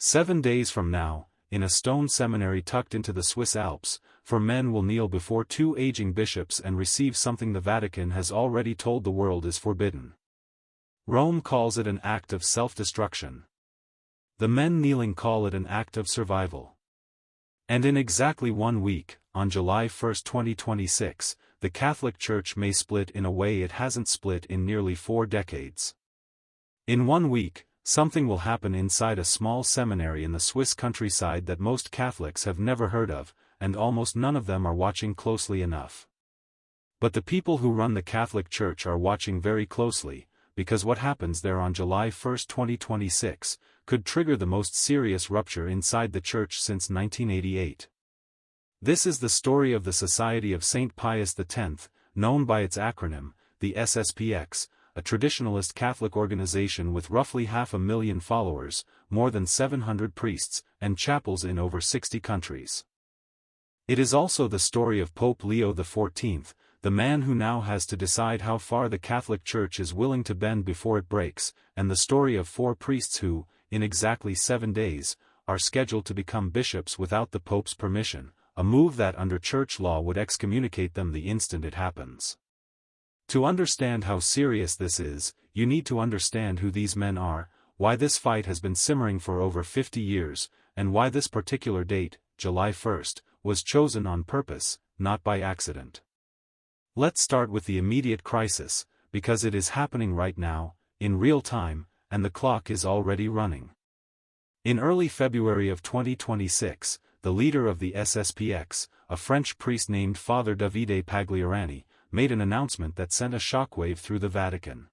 7 days from now, in a stone seminary tucked into the Swiss Alps, 4 men will kneel before 2 aging bishops and receive something the Vatican has already told the world is forbidden. Rome calls it an act of self-destruction. The men kneeling call it an act of survival. And in exactly 1 week, on July 1, 2026, the Catholic Church may split in a way it hasn't split in nearly 4 decades. In 1 week, something will happen inside a small seminary in the Swiss countryside that most Catholics have never heard of, and almost none of them are watching closely enough. But the people who run the Catholic Church are watching very closely, because what happens there on July 1, 2026, could trigger the most serious rupture inside the Church since 1988. This is the story of the Society of St. Pius X, known by its acronym, the SSPX, a traditionalist Catholic organization with roughly 500,000 followers, more than 700 priests, and chapels in over 60 countries. It is also the story of Pope Leo XIV, the man who now has to decide how far the Catholic Church is willing to bend before it breaks, and the story of 4 priests who, in exactly 7 days, are scheduled to become bishops without the Pope's permission, a move that under church law would excommunicate them the instant it happens. To understand how serious this is, you need to understand who these men are, why this fight has been simmering for over 50 years, and why this particular date, July 1st, was chosen on purpose, not by accident. Let's start with the immediate crisis, because it is happening right now, in real time, and the clock is already running. In early February of 2026, the leader of the SSPX, a French priest named Father Davide Pagliarani, made an announcement that sent a shockwave through the Vatican.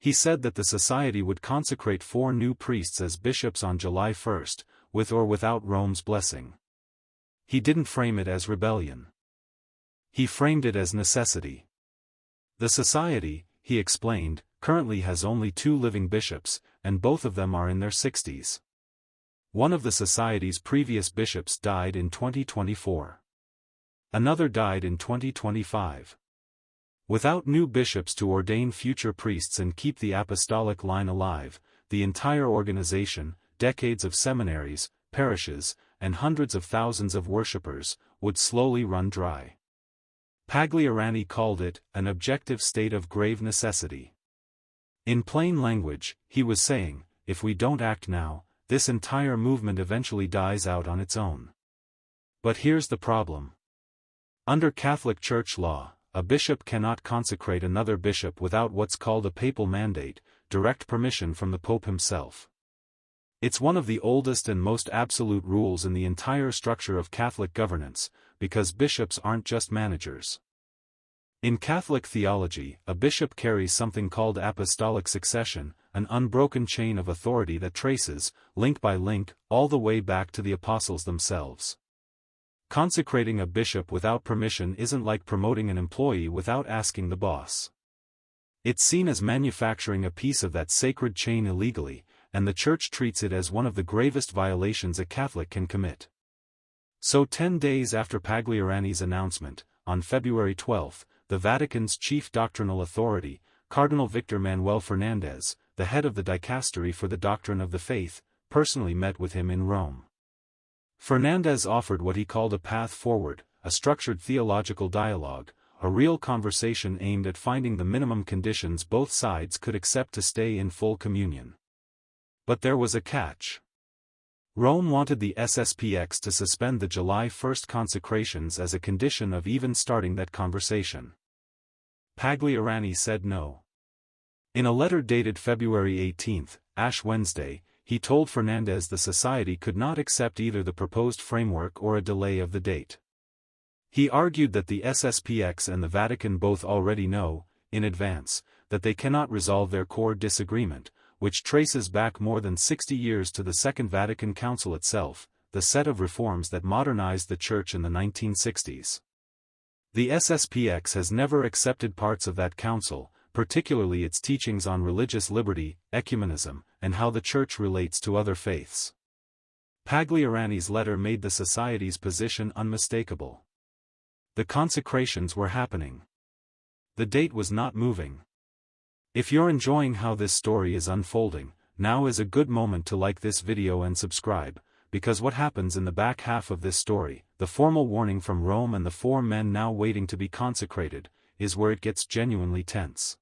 He said that the society would consecrate 4 new priests as bishops on July 1st, with or without Rome's blessing. He didn't frame it as rebellion. He framed it as necessity. The society, he explained, currently has only 2 living bishops, and both of them are in their 60s. One of the society's previous bishops died in 2024. Another died in 2025. Without new bishops to ordain future priests and keep the apostolic line alive, the entire organization, decades of seminaries, parishes, and hundreds of thousands of worshippers, would slowly run dry. Pagliarani called it an objective state of grave necessity. In plain language, he was saying, if we don't act now, this entire movement eventually dies out on its own. But here's the problem. Under Catholic Church law, a bishop cannot consecrate another bishop without what's called a papal mandate, direct permission from the Pope himself. It's one of the oldest and most absolute rules in the entire structure of Catholic governance, because bishops aren't just managers. In Catholic theology, a bishop carries something called apostolic succession, an unbroken chain of authority that traces, link by link, all the way back to the apostles themselves. Consecrating a bishop without permission isn't like promoting an employee without asking the boss. It's seen as manufacturing a piece of that sacred chain illegally, and the Church treats it as one of the gravest violations a Catholic can commit. So 10 days after Pagliarani's announcement, on February 12, the Vatican's chief doctrinal authority, Cardinal Manuel Fernández, the head of the dicastery for the doctrine of the faith, personally met with him in Rome. Fernández offered what he called a path forward, a structured theological dialogue, a real conversation aimed at finding the minimum conditions both sides could accept to stay in full communion. But there was a catch. Rome wanted the SSPX to suspend the July 1st consecrations as a condition of even starting that conversation. Pagliarani said no. In a letter dated February 18, Ash Wednesday, he told Fernández the society could not accept either the proposed framework or a delay of the date. He argued that the SSPX and the Vatican both already know, in advance, that they cannot resolve their core disagreement, which traces back more than 60 years to the Second Vatican Council itself, the set of reforms that modernized the Church in the 1960s. The SSPX has never accepted parts of that council, particularly its teachings on religious liberty, ecumenism, and how the Church relates to other faiths. Pagliarani's letter made the Society's position unmistakable. The consecrations were happening. The date was not moving. If you're enjoying how this story is unfolding, now is a good moment to like this video and subscribe, because what happens in the back half of this story, the formal warning from Rome and the 4 men now waiting to be consecrated, is where it gets genuinely tense.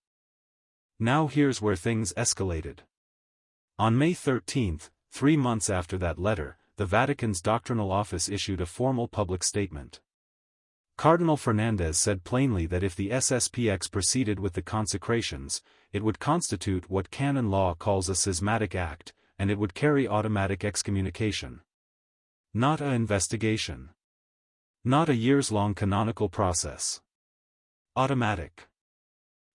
Now here's where things escalated. On May 13, 3 months after that letter, the Vatican's doctrinal office issued a formal public statement. Cardinal Fernández said plainly that if the SSPX proceeded with the consecrations, it would constitute what canon law calls a schismatic act, and it would carry automatic excommunication. Not an investigation. Not a years-long canonical process. Automatic.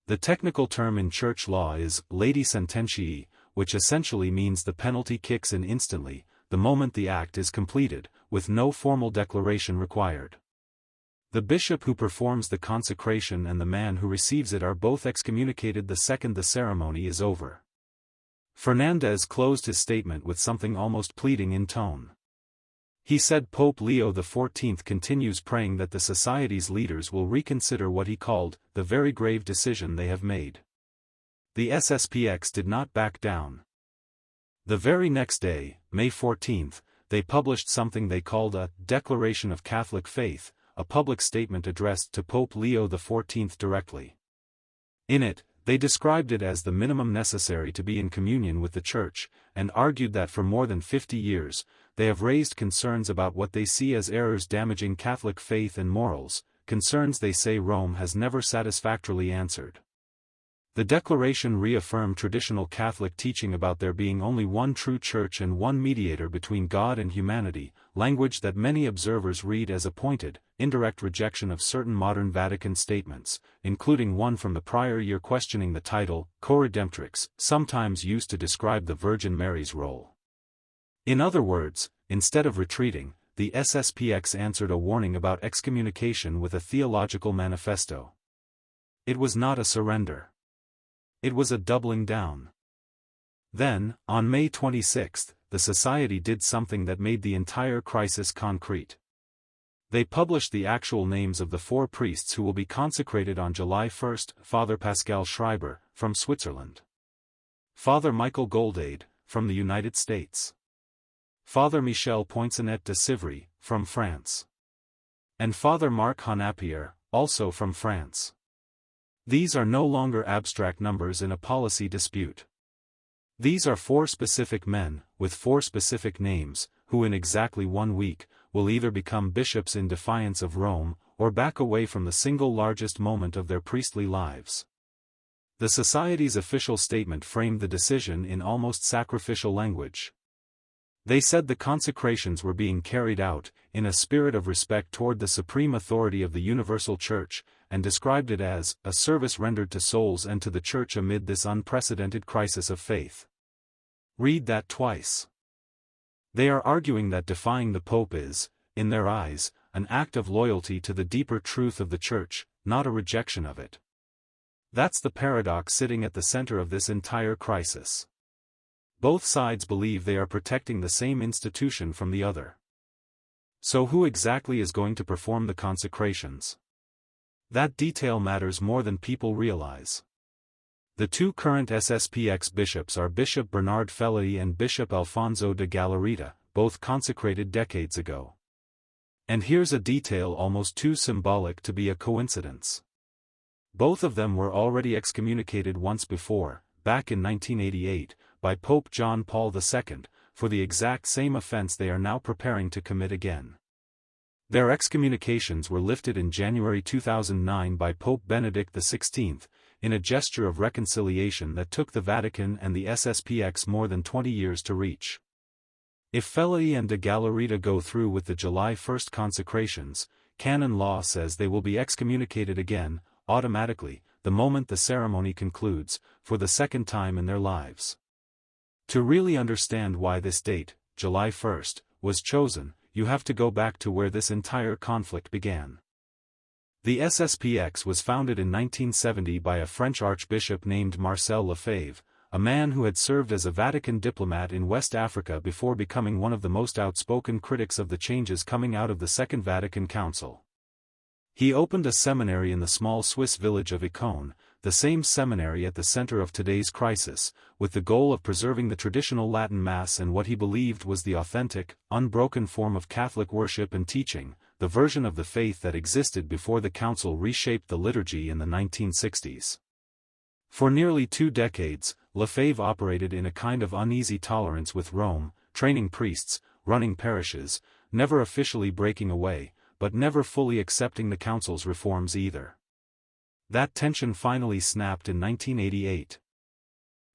The technical term in church law is lege sententiae, which essentially means the penalty kicks in instantly, the moment the act is completed, with no formal declaration required. The bishop who performs the consecration and the man who receives it are both excommunicated the second the ceremony is over. Fernández closed his statement with something almost pleading in tone. He said Pope Leo XIV continues praying that the Society's leaders will reconsider what he called the very grave decision they have made. The SSPX did not back down. The very next day, May 14, they published something they called a Declaration of Catholic Faith, a public statement addressed to Pope Leo XIV directly. In it, they described it as the minimum necessary to be in communion with the Church, and argued that for more than 50 years, they have raised concerns about what they see as errors damaging Catholic faith and morals, concerns they say Rome has never satisfactorily answered. The declaration reaffirmed traditional Catholic teaching about there being only one true Church and one mediator between God and humanity, language that many observers read as a pointed, indirect rejection of certain modern Vatican statements, including one from the prior year questioning the title, co-redemptrix, sometimes used to describe the Virgin Mary's role. In other words, instead of retreating, the SSPX answered a warning about excommunication with a theological manifesto. It was not a surrender. It was a doubling down. Then, on May 26, the Society did something that made the entire crisis concrete. They published the actual names of the 4 priests who will be consecrated on July 1, Father Pascal Schreiber, from Switzerland. Father Michael Goldade, from the United States. Father Michel Poinsinet de Sivry, from France. And Father Marc Hanappier, also from France. These are no longer abstract numbers in a policy dispute. These are 4 specific men, with 4 specific names, who in exactly 1 week, will either become bishops in defiance of Rome, or back away from the single largest moment of their priestly lives. The Society's official statement framed the decision in almost sacrificial language. They said the consecrations were being carried out, in a spirit of respect toward the supreme authority of the Universal Church, and described it as a service rendered to souls and to the Church amid this unprecedented crisis of faith. Read that twice. They are arguing that defying the Pope is, in their eyes, an act of loyalty to the deeper truth of the Church, not a rejection of it. That's the paradox sitting at the center of this entire crisis. Both sides believe they are protecting the same institution from the other. So who exactly is going to perform the consecrations? That detail matters more than people realize. The 2 current SSPX bishops are Bishop Bernard Felley and Bishop Alfonso de Gallarita, both consecrated decades ago. And here's a detail almost too symbolic to be a coincidence. Both of them were already excommunicated once before, back in 1988, by Pope John Paul II, for the exact same offense they are now preparing to commit again. Their excommunications were lifted in January 2009 by Pope Benedict XVI, in a gesture of reconciliation that took the Vatican and the SSPX more than 20 years to reach. If Felley and de Gallarita go through with the July 1 consecrations, canon law says they will be excommunicated again, automatically, the moment the ceremony concludes, for the second time in their lives. To really understand why this date, July 1, was chosen, you have to go back to where this entire conflict began. The SSPX was founded in 1970 by a French archbishop named Marcel Lefebvre, a man who had served as a Vatican diplomat in West Africa before becoming one of the most outspoken critics of the changes coming out of the Second Vatican Council. He opened a seminary in the small Swiss village of Icone, the same seminary at the center of today's crisis, with the goal of preserving the traditional Latin Mass and what he believed was the authentic, unbroken form of Catholic worship and teaching, the version of the faith that existed before the Council reshaped the liturgy in the 1960s. For nearly 2 decades, Lefebvre operated in a kind of uneasy tolerance with Rome, training priests, running parishes, never officially breaking away, but never fully accepting the Council's reforms either. That tension finally snapped in 1988.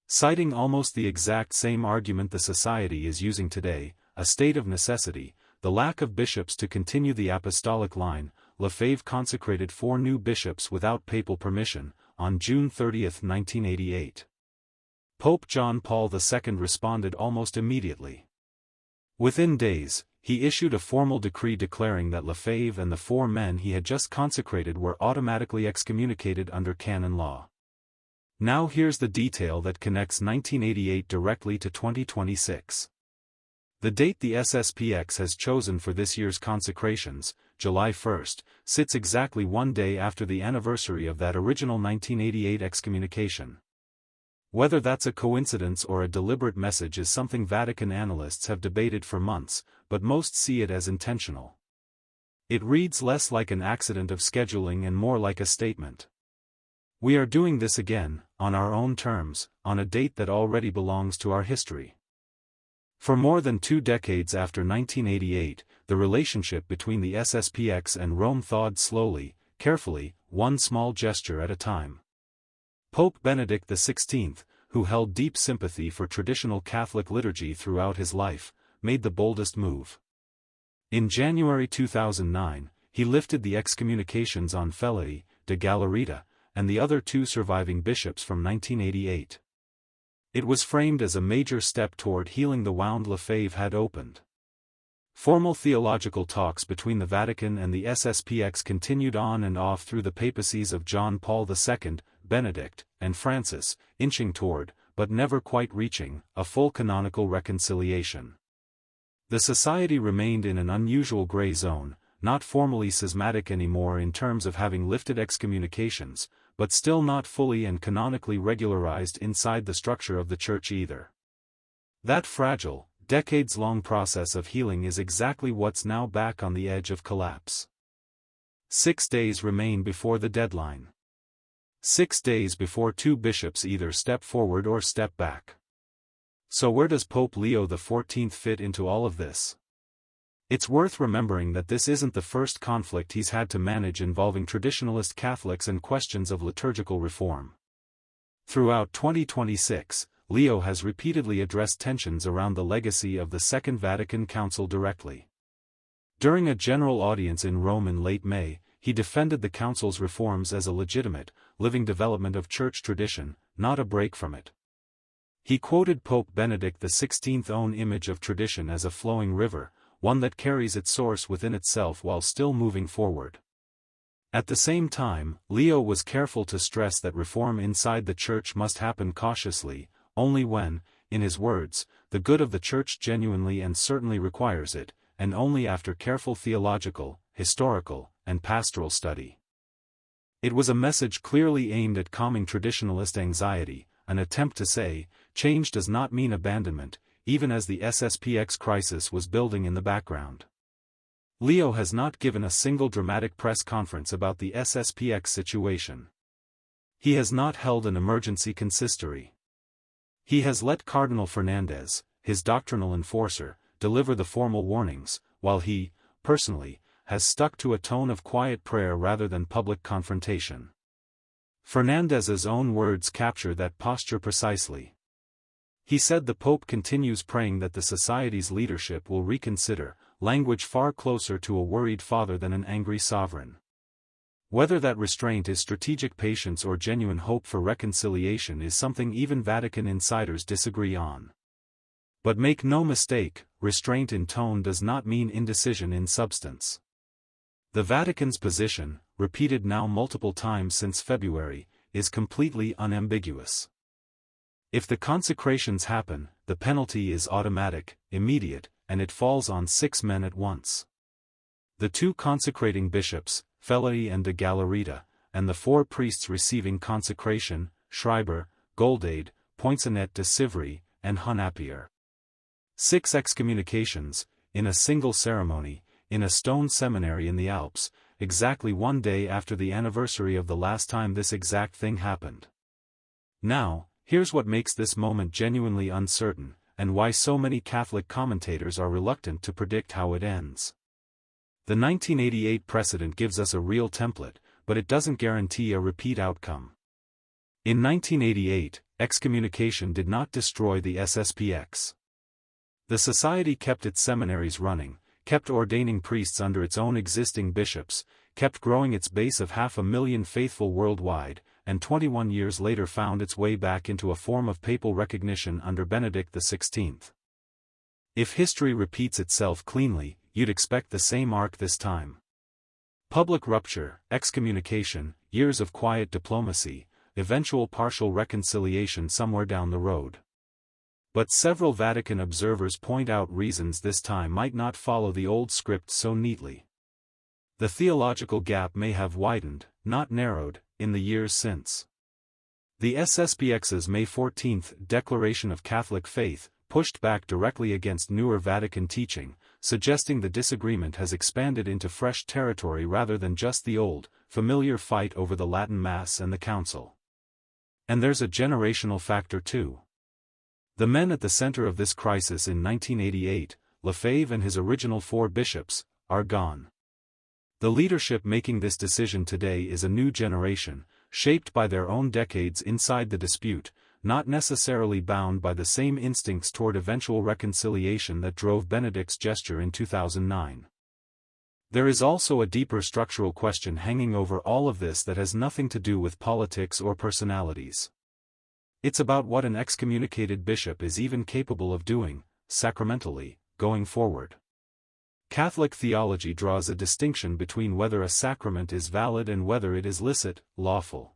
Citing almost the exact same argument the Society is using today, a state of necessity, the lack of bishops to continue the apostolic line, Lefebvre consecrated 4 new bishops without papal permission, on June 30, 1988. Pope John Paul II responded almost immediately. Within days, he issued a formal decree declaring that Lefebvre and the 4 men he had just consecrated were automatically excommunicated under canon law. Now here's the detail that connects 1988 directly to 2026. The date the SSPX has chosen for this year's consecrations, July 1st, sits exactly 1 day after the anniversary of that original 1988 excommunication. Whether that's a coincidence or a deliberate message is something Vatican analysts have debated for months, but most see it as intentional. It reads less like an accident of scheduling and more like a statement. We are doing this again, on our own terms, on a date that already belongs to our history. For more than 2 decades after 1988, the relationship between the SSPX and Rome thawed slowly, carefully, one small gesture at a time. Pope Benedict XVI, who held deep sympathy for traditional Catholic liturgy throughout his life, made the boldest move. In January 2009, he lifted the excommunications on Fellari, de Galarita, and the other 2 surviving bishops from 1988. It was framed as a major step toward healing the wound Lefebvre had opened. Formal theological talks between the Vatican and the SSPX continued on and off through the papacies of John Paul II, Benedict, and Francis, inching toward, but never quite reaching, a full canonical reconciliation. The Society remained in an unusual gray zone, not formally schismatic anymore in terms of having lifted excommunications, but still not fully and canonically regularized inside the structure of the Church either. That fragile, decades-long process of healing is exactly what's now back on the edge of collapse. 6 days remain before the deadline. 6 days before 2 bishops either step forward or step back. So where does Pope Leo XIV fit into all of this? It's worth remembering that this isn't the first conflict he's had to manage involving traditionalist Catholics and questions of liturgical reform. Throughout 2026, Leo has repeatedly addressed tensions around the legacy of the Second Vatican Council directly. During a general audience in Rome in late May, he defended the Council's reforms as a legitimate, living development of Church tradition, not a break from it. He quoted Pope Benedict XVI's own image of tradition as a flowing river, one that carries its source within itself while still moving forward. At the same time, Leo was careful to stress that reform inside the Church must happen cautiously, only when, in his words, the good of the Church genuinely and certainly requires it, and only after careful theological, historical, and pastoral study. It was a message clearly aimed at calming traditionalist anxiety, an attempt to say, change does not mean abandonment, even as the SSPX crisis was building in the background. Leo has not given a single dramatic press conference about the SSPX situation. He has not held an emergency consistory. He has let Cardinal Fernández, his doctrinal enforcer, deliver the formal warnings, while he, personally, has stuck to a tone of quiet prayer rather than public confrontation. Fernández's own words capture that posture precisely. He said the Pope continues praying that the Society's leadership will reconsider, language far closer to a worried father than an angry sovereign. Whether that restraint is strategic patience or genuine hope for reconciliation is something even Vatican insiders disagree on. But make no mistake, restraint in tone does not mean indecision in substance. The Vatican's position, repeated now multiple times since February, is completely unambiguous. If the consecrations happen, the penalty is automatic, immediate, and it falls on 6 men at once. The 2 consecrating bishops, Fellari and de Galarita, and the 4 priests receiving consecration, Schreiber, Goldade, Poinsinet de Sivry, and Hanappier. 6 excommunications, in a single ceremony, in a stone seminary in the Alps, exactly 1 day after the anniversary of the last time this exact thing happened. Now, here's what makes this moment genuinely uncertain, and why so many Catholic commentators are reluctant to predict how it ends. The 1988 precedent gives us a real template, but it doesn't guarantee a repeat outcome. In 1988, excommunication did not destroy the SSPX. The society kept its seminaries running, kept ordaining priests under its own existing bishops, kept growing its base of 500,000 faithful worldwide, and 21 years later found its way back into a form of papal recognition under Benedict XVI. If history repeats itself cleanly, you'd expect the same arc this time. Public rupture, excommunication, years of quiet diplomacy, eventual partial reconciliation somewhere down the road. But several Vatican observers point out reasons this time might not follow the old script so neatly. The theological gap may have widened, not narrowed, in the years since. The SSPX's May 14 Declaration of Catholic Faith pushed back directly against newer Vatican teaching, suggesting the disagreement has expanded into fresh territory rather than just the old, familiar fight over the Latin Mass and the Council. And there's a generational factor too. The men at the center of this crisis in 1988, Lefebvre and his original 4 bishops, are gone. The leadership making this decision today is a new generation, shaped by their own decades inside the dispute, not necessarily bound by the same instincts toward eventual reconciliation that drove Benedict's gesture in 2009. There is also a deeper structural question hanging over all of this that has nothing to do with politics or personalities. It's about what an excommunicated bishop is even capable of doing, sacramentally, going forward. Catholic theology draws a distinction between whether a sacrament is valid and whether it is licit, lawful.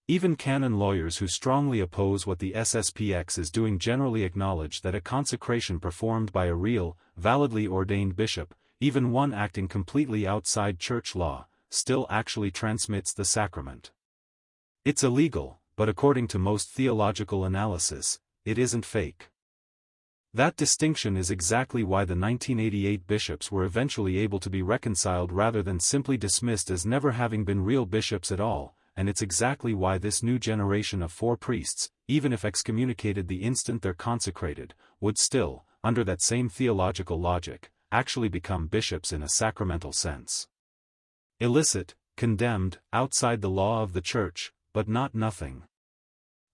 Even canon lawyers who strongly oppose what the SSPX is doing generally acknowledge that a consecration performed by a real, validly ordained bishop, even one acting completely outside church law, still actually transmits the sacrament. It's illegal, but according to most theological analysis, it isn't fake. That distinction is exactly why the 1988 bishops were eventually able to be reconciled rather than simply dismissed as never having been real bishops at all, and it's exactly why this new generation of 4 priests, even if excommunicated the instant they're consecrated, would still, under that same theological logic, actually become bishops in a sacramental sense. Illicit, condemned, outside the law of the Church, but not nothing.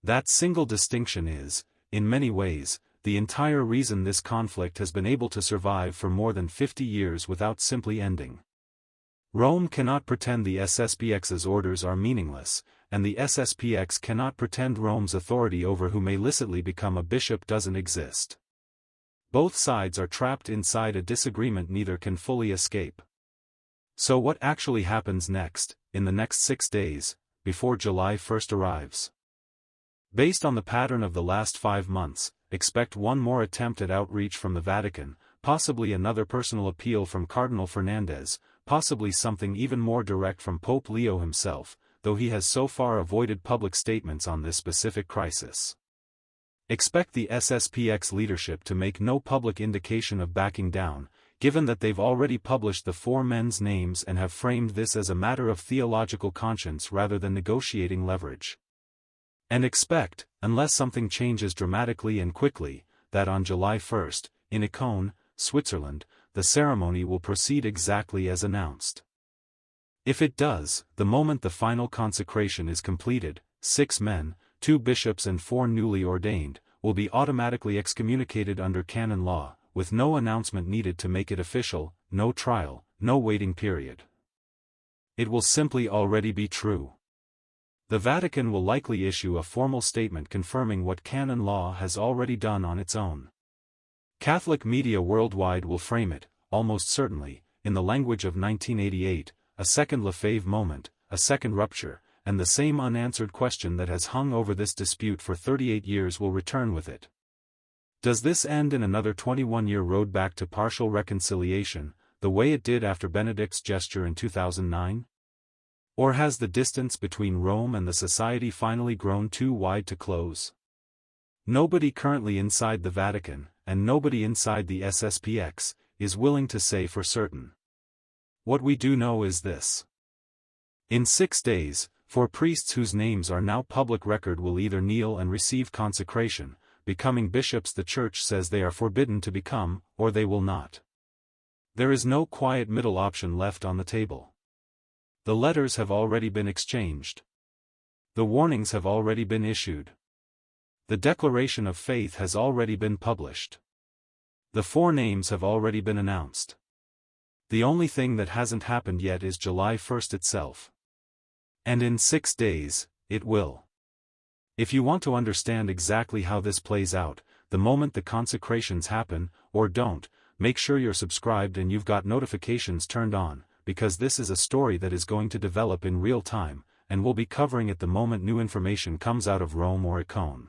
That single distinction is, in many ways, the entire reason this conflict has been able to survive for more than 50 years without simply ending. Rome cannot pretend the SSPX's orders are meaningless, and the SSPX cannot pretend Rome's authority over who may licitly become a bishop doesn't exist. Both sides are trapped inside a disagreement neither can fully escape. So what actually happens next, in the next 6 days, before July 1 arrives? Based on the pattern of the last 5 months, expect one more attempt at outreach from the Vatican, possibly another personal appeal from Cardinal Fernández, possibly something even more direct from Pope Leo himself, though he has so far avoided public statements on this specific crisis. Expect the SSPX leadership to make no public indication of backing down, given that they've already published the 4 men's names and have framed this as a matter of theological conscience rather than negotiating leverage. And expect, unless something changes dramatically and quickly, that on July 1, in Icone, Switzerland, the ceremony will proceed exactly as announced. If it does, the moment the final consecration is completed, 6 men, 2 bishops and 4 newly ordained, will be automatically excommunicated under canon law, with no announcement needed to make it official, no trial, no waiting period. It will simply already be true. The Vatican will likely issue a formal statement confirming what canon law has already done on its own. Catholic media worldwide will frame it, almost certainly, in the language of 1988, a second Lefebvre moment, a second rupture, and the same unanswered question that has hung over this dispute for 38 years will return with it. Does this end in another 21-year road back to partial reconciliation, the way it did after Benedict's gesture in 2009? Or has the distance between Rome and the Society finally grown too wide to close? Nobody currently inside the Vatican, and nobody inside the SSPX, is willing to say for certain. What we do know is this. In 6 days, 4 priests whose names are now public record will either kneel and receive consecration, becoming bishops the Church says they are forbidden to become, or they will not. There is no quiet middle option left on the table. The letters have already been exchanged. The warnings have already been issued. The declaration of faith has already been published. The 4 names have already been announced. The only thing that hasn't happened yet is July 1st itself. And in 6 days, it will. If you want to understand exactly how this plays out, the moment the consecrations happen, or don't, make sure you're subscribed and you've got notifications turned on, because this is a story that is going to develop in real time, and we'll be covering it the moment new information comes out of Rome or Icon.